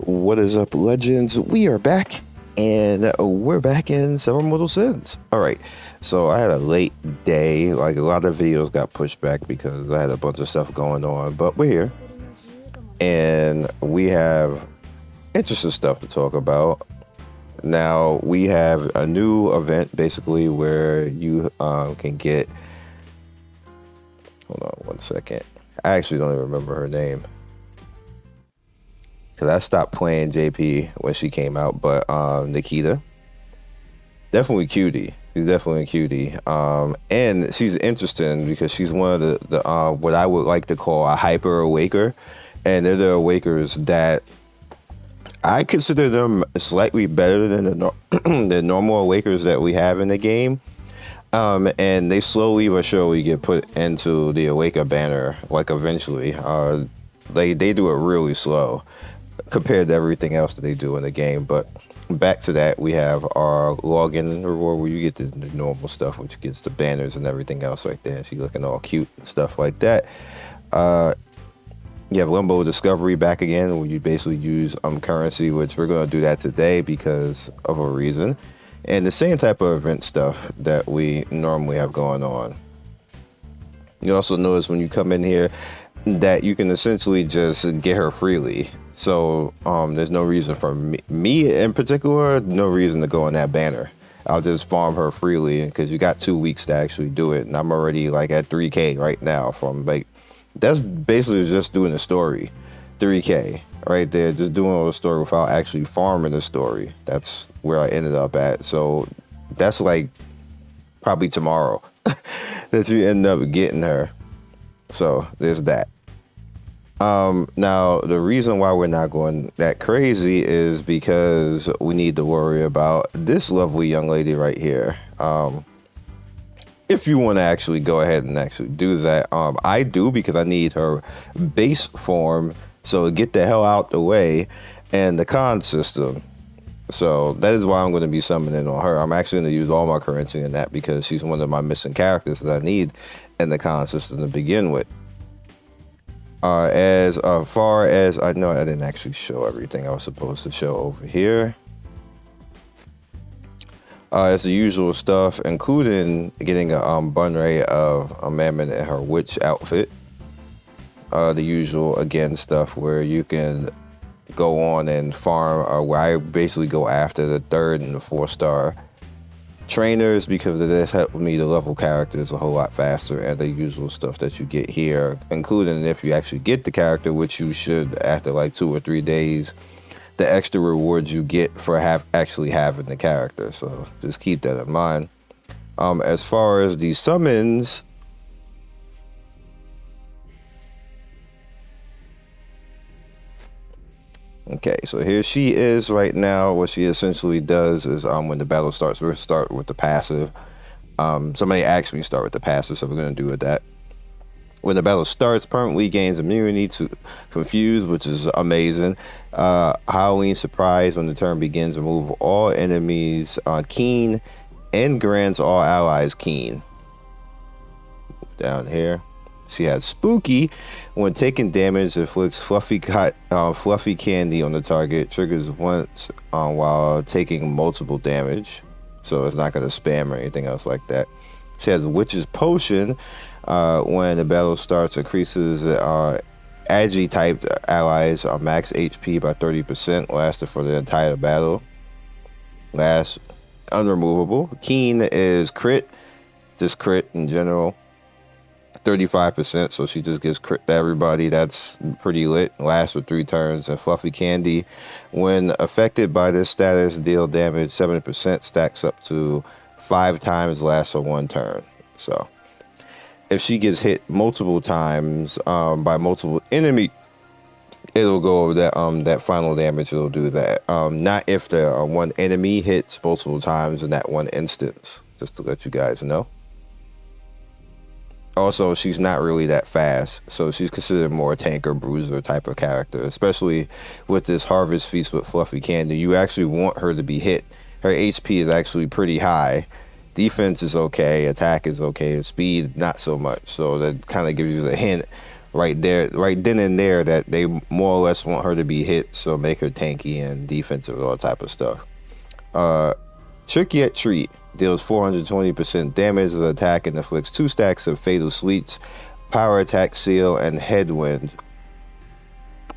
What is up, legends? We are back, and we're back in several Mortal Sins. All right, so I had a late day. Like, a lot of videos got pushed back because I had a bunch of stuff going on, but we're here, and we have interesting stuff to talk about. Now, we have a new event, basically, where you can get... Hold on one second. I actually don't even remember her name, because I stopped playing JP when she came out, but Nikita, definitely cutie. She's definitely a cutie. And she's interesting because she's one of the what I would like to call a hyper awaker. And they're the awakers that I consider them slightly better than the normal awakers that we have in the game. And they slowly but surely get put into the Awaker banner, like eventually. They do it really slow compared to everything else that they do in the game. But back to that, we have our login reward where you get the normal stuff, which gets the banners and everything else right there. She's looking all cute and stuff like that. You have Limbo Discovery back again, where you basically use currency, which we're going to do that today because of a reason. And the same type of event stuff that we normally have going on. You also notice when you come in here that you can essentially just get her freely. So there's no reason for me in particular, no reason to go on that banner. I'll just farm her freely because you got 2 weeks to actually do it. And I'm already like at 3K right now from like, that's basically just doing the story. 3K right there, just doing all the story without actually farming the story. That's where I ended up at. So that's like probably tomorrow that you end up getting her. So there's that. Now the reason why we're not going that crazy is because we need to worry about this lovely young lady right here. If you want to actually go ahead and actually do that, I do, because I need her base form. So get the hell out the way, and the con system. So that is why I'm going to be summoning on her. I'm actually going to use all my currency in that because she's one of my missing characters that I need in the con system to begin with. As far as I know, I didn't actually show everything I was supposed to show over here. It's the usual stuff, including getting a bun ray of a Mammon in her witch outfit. The usual, again, stuff where you can go on and farm, where I basically go after the 3rd and the 4-star trainers, because this helps me to level characters a whole lot faster, and the usual stuff that you get here, including if you actually get the character, which you should after like 2 or 3 days, the extra rewards you get for actually having the character. So just keep that in mind. As far as the summons, okay, so here she is right now. What she essentially does is when the battle starts, we're going to start with the passive. Somebody asked me to start with the passive, so we're going to do with that. When the battle starts, permanently gains immunity to Confuse, which is amazing. Halloween Surprise, when the turn begins, remove all enemies keen and grants all allies keen. Down here. She has Spooky. When taking damage, inflicts fluffy candy on the target. Triggers once while taking multiple damage. So it's not going to spam or anything else like that. She has Witch's Potion. When the battle starts, increases Agi type allies max HP by 30%. Lasted for the entire battle. Last, unremovable. Keen is crit. Just crit in general. 35%, so she just gives crit to everybody. That's pretty lit. Lasts for 3 turns. And Fluffy Candy, when affected by this status, deal damage 70%, stacks up to 5 times, lasts for 1 turn. So if she gets hit multiple times by multiple enemy, it'll go over that that final damage. It'll do that. Not if the one enemy hits multiple times in that one instance, just to let you guys know. Also, she's not really that fast, so she's considered more a tanker, bruiser type of character, especially with this Harvest Feast with Fluffy Candy. You actually want her to be hit. Her HP is actually pretty high. Defense is okay, attack is okay, speed not so much. So that kind of gives you the hint right there, right then and there, that they more or less want her to be hit, so make her tanky and defensive, all type of stuff. Trick Yet Treat deals 420% damage of the attack and inflicts 2 stacks of Fatal Sweets, Power Attack Seal, and Headwind.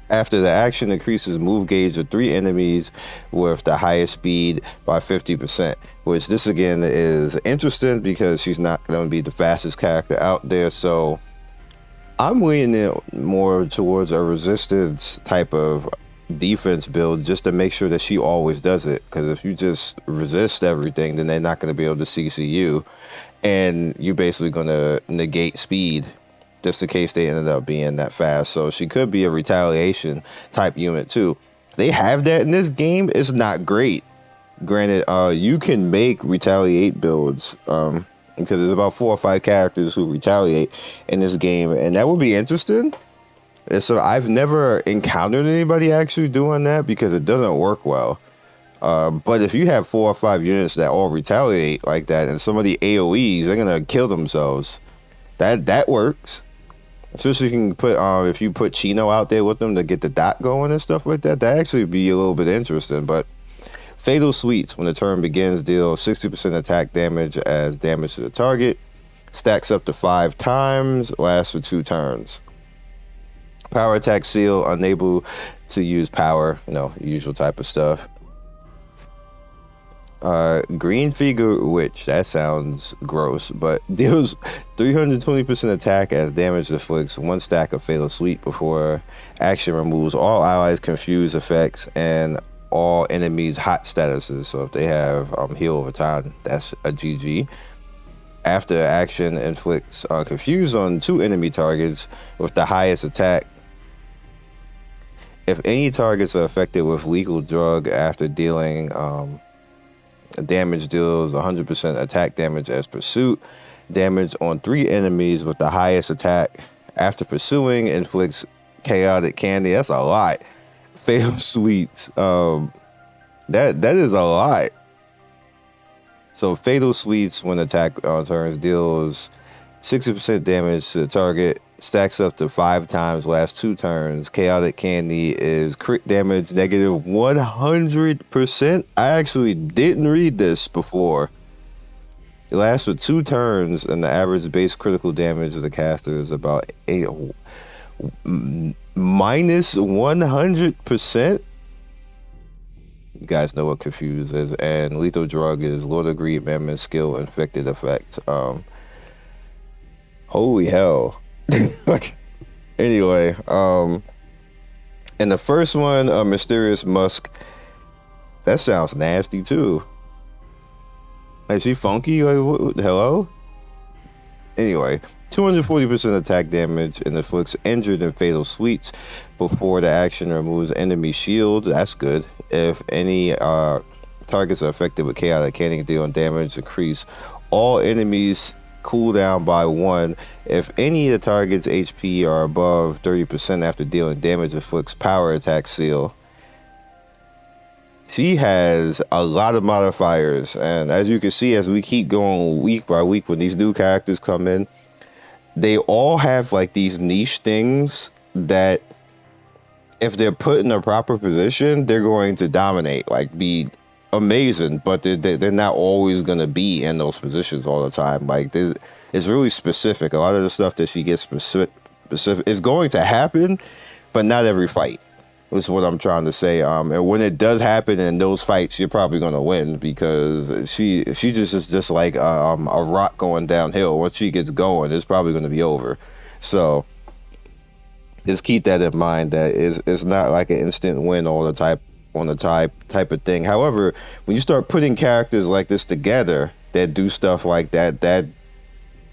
After the action, increases move gauge of 3 enemies with the highest speed by 50%, which this again is interesting because she's not going to be the fastest character out there, so I'm leaning it more towards a resistance type of defense build just to make sure that she always does it, because if you just resist everything, then they're not going to be able to CC you, and you're basically going to negate speed just in case they ended up being that fast. So she could be a retaliation type unit too. They have that in this game. It's not great. Granted, you can make retaliate builds because there's about 4 or 5 characters who retaliate in this game, and that would be interesting. And so I've never encountered anybody actually doing that because it doesn't work well. But if you have 4 or 5 units that all retaliate like that, and some of the AoEs, they're gonna kill themselves. That works. Especially you can put if you put Chino out there with them to get the dot going and stuff like that. That actually be a little bit interesting. But Fatal Sweets, when the turn begins, deal 60% attack damage as damage to the target. Stacks up to 5 times. Lasts for 2 turns. Power Attack Seal, unable to use power. Usual type of stuff. Green Figure Witch, that sounds gross, but deals 320% attack as damage inflicts 1 stack of Fatal Sweet before action, removes all allies' confused effects and all enemies' hot statuses. So if they have heal over time, that's a GG. After action, inflicts confuse on 2 enemy targets with the highest attack. If any targets are affected with lethal drug after dealing damage, deals 100% attack damage as pursuit. Damage on 3 enemies with the highest attack. After pursuing, inflicts chaotic candy. That's a lot. Fatal Sweets. That is a lot. So Fatal Sweets, when attack on turns, deals 60% damage to the target. Stacks up to 5 times, lasts 2 turns. Chaotic Candy is crit damage negative 100%. I actually didn't read this before. It lasts for 2 turns, and the average base critical damage of the caster is about minus 100%. You guys know what Confuse is. And Lethal Drug is Lord of Greed, Mammon, Skill, Infected Effect. Holy hell. Anyway, and the first one, Mysterious Musk, that sounds nasty too. Is she funky? Like, hello? Anyway, 240% attack damage and inflicts injured and fatal sweets before the action, removes enemy shield. That's good. If any targets are affected with chaotic candy, dealing damage, increase all enemies cooldown by 1. If any of the target's HP are above 30% after dealing damage, inflicts power attack seal. She has a lot of modifiers, and as you can see, as we keep going week by week, when these new characters come in, they all have like these niche things that if they're put in a proper position, they're going to dominate, like be amazing, but they're not always going to be in those positions all the time. Like, it's really specific. A lot of the stuff that she gets specific is going to happen, but not every fight. Is what I'm trying to say. And when it does happen in those fights, you're probably going to win, because she just is just like a rock going downhill. Once she gets going, it's probably going to be over. So just keep that in mind, that it's not like an instant win all the time on the type of thing. However, when you start putting characters like this together that do stuff like that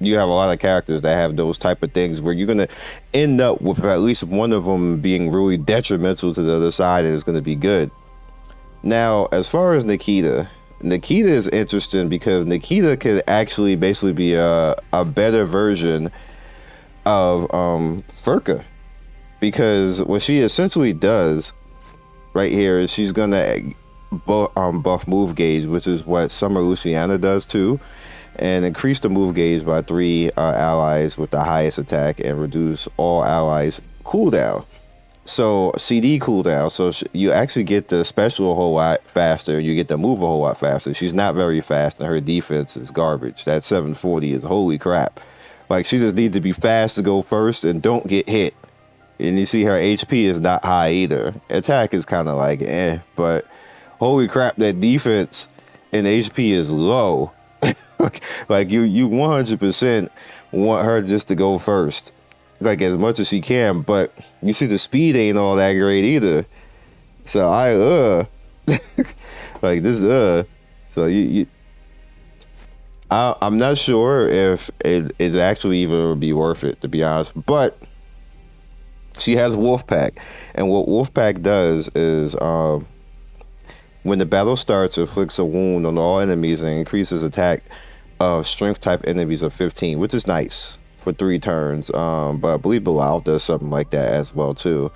you have a lot of characters that have those type of things where you're going to end up with at least one of them being really detrimental to the other side, and it's going to be good. Now, as far as Nikita is interesting because Nikita could actually basically be a better version of Furka, because what she essentially does right here is she's gonna buff move gauge, which is what Summer Luciana does too, and increase the move gauge by 3 allies with the highest attack, and reduce all allies cooldown. So CD cooldown, so you actually get the special a whole lot faster, and you get the move a whole lot faster. She's not very fast, and her defense is garbage. That 740 is holy crap. Like, she just needs to be fast to go first and don't get hit. And you see her HP is not high either. Attack is kind of like but holy crap, that defense and HP is low. Like you 100% want her just to go first, like as much as she can. But you see the speed ain't all that great either. So like this so I'm not sure if it actually even would be worth it, to be honest. But she has Wolfpack, and what Wolfpack does is when the battle starts, it inflicts a wound on all enemies and increases attack of strength type enemies of 15, which is nice for 3 turns. But I believe Bilal does something like that as well too.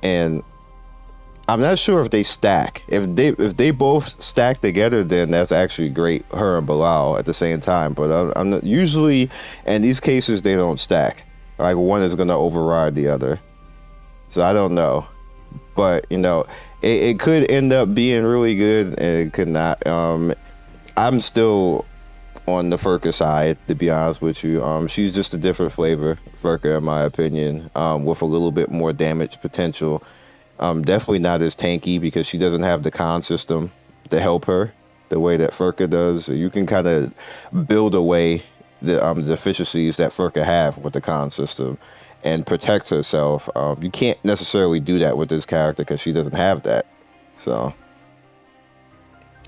And I'm not sure if they stack. If they both stack together, then that's actually great. Her and Bilal at the same time. But I'm not, usually in these cases they don't stack. Like, one is gonna override the other. So I don't know, but you know, it could end up being really good, and it could not. I'm still on the Furka side, to be honest with you. She's just a different flavor, Furka, in my opinion, with a little bit more damage potential. Definitely not as tanky, because she doesn't have the con system to help her the way that Furka does. So you can kind of build away the deficiencies that Furka have with the con system and protect herself. You can't necessarily do that with this character because she doesn't have that. So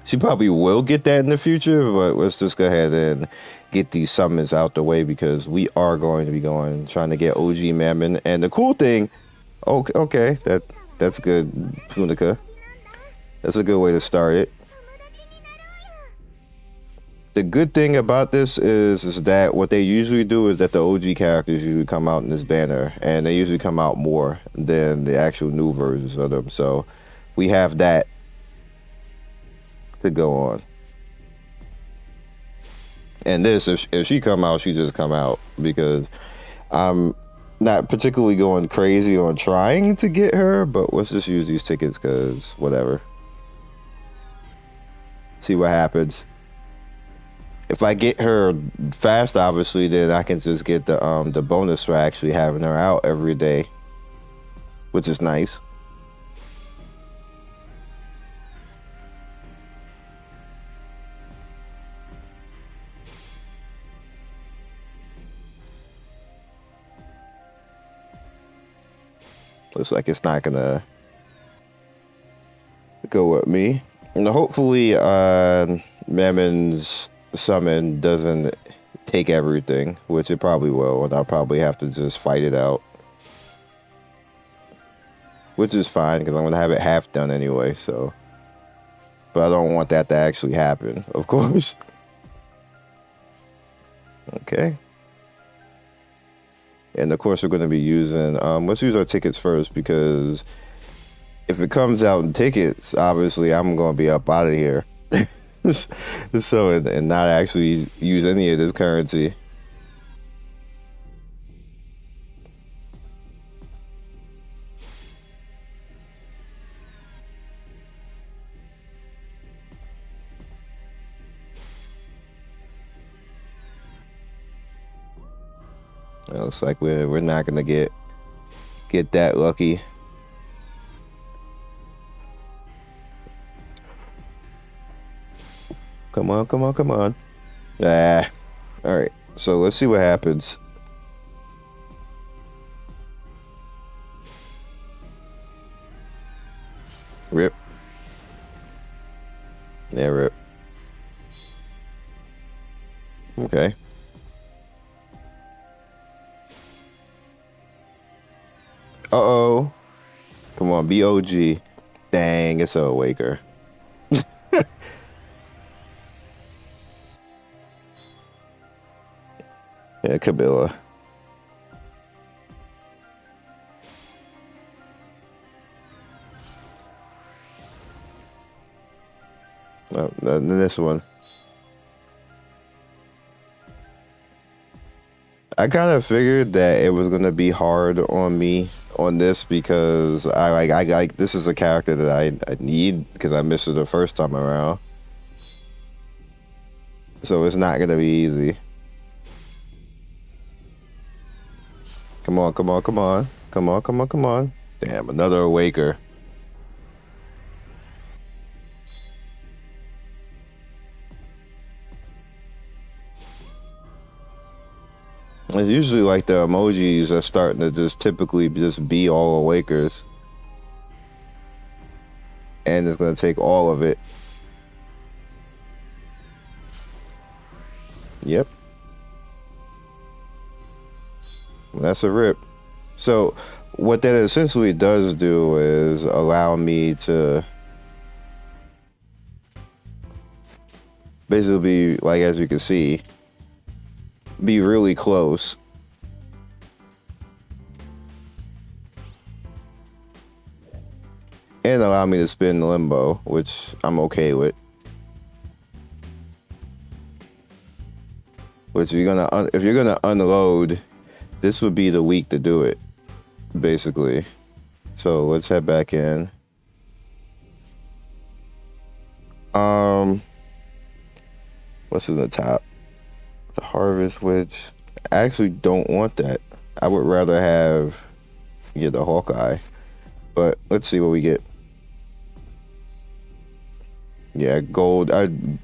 she probably will get that in the future, but let's just go ahead and get these summons out the way, because we are going to be trying to get OG Mammon. And the cool thing, okay, that's good, Punica. That's a good way to start it. The good thing about this is that what they usually do is that the OG characters usually come out in this banner, and they usually come out more than the actual new versions of them. So we have that to go on. And this, if she come out, she just come out, because I'm not particularly going crazy on trying to get her, but let's just use these tickets, because whatever. See what happens. If I get her fast, obviously, then I can just get the bonus for actually having her out every day, which is nice. Looks like it's not gonna go with me. And hopefully Mammon's summon doesn't take everything, which it probably will, and I'll probably have to just fight it out, which is fine, because I'm gonna have it half done anyway. So, but I don't want that to actually happen, of course. Okay. And of course we're going to be using let's use our tickets first, because if it comes out in tickets, obviously I'm going to be up out of here. So, and not actually use any of this currency. It looks like we're not gonna get that lucky. Come on, come on, come on. All right. So let's see what happens. Rip. Yeah, rip. Okay. Uh-oh. Come on, BOG. Dang, it's a Awaker. Yeah, Kabila. Oh, this one. I kind of figured that it was gonna be hard on me on this because I like this is a character that I need because I missed it the first time around. So it's not gonna be easy. Come on, come on, come on. Come on, come on, come on. Damn, another awaker. It's usually like the emojis are starting to just typically just be all awakers. And it's gonna take all of it. Yep. That's a rip. So what that essentially does do is allow me to basically be, like, as you can see, be really close. And allow me to spin limbo, which I'm okay with. Which if you're gonna unload, this would be the week to do it, basically. So let's head back in. What's in the top? The harvest, which I actually don't want that. I would rather get the Hawkeye. But let's see what we get. Yeah, gold.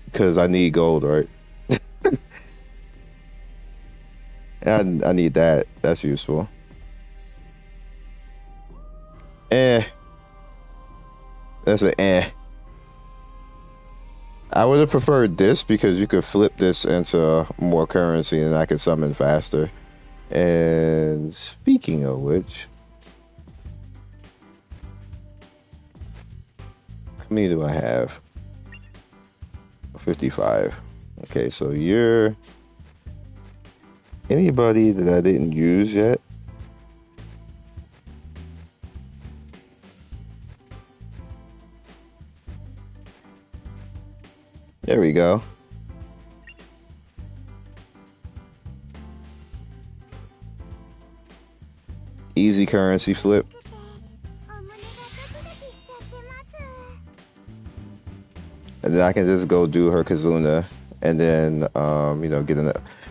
Because I need gold, right? I need that. That's useful. That's an I would have preferred this because you could flip this into more currency and I could summon faster. And speaking of which, how many do I have? 55. Okay, so you're anybody that I didn't use yet. There we go. Easy currency flip. And then I can just go do her Kazuna and then, get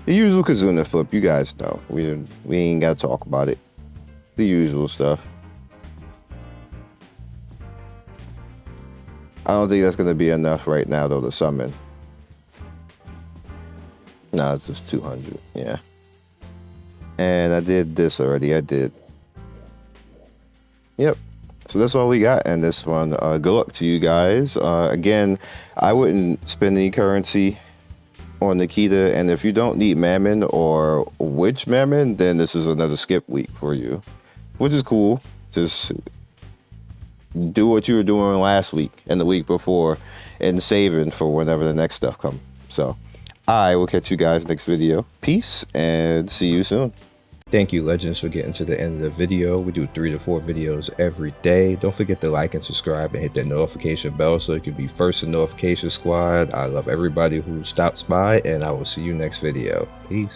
the usual Kazuna flip. You guys know. We ain't got to talk about it. The usual stuff. I don't think that's going to be enough right now, though, to summon. No, it's just 200. Yeah. And I did this already. I did. Yep. So that's all we got in this one. Good luck to you guys. Again, I wouldn't spend any currency on Nikita. And if you don't need Mammon or Witch Mammon, then this is another skip week for you, which is cool. Just do what you were doing last week and the week before and saving for whenever the next stuff comes. So I will catch you guys next video. Peace and see you soon. Thank you, Legends, for getting to the end of the video. We do 3 to 4 videos every day. Don't forget to like and subscribe and hit that notification bell so you can be first in notification squad. I love everybody who stops by, and I will see you next video. Peace.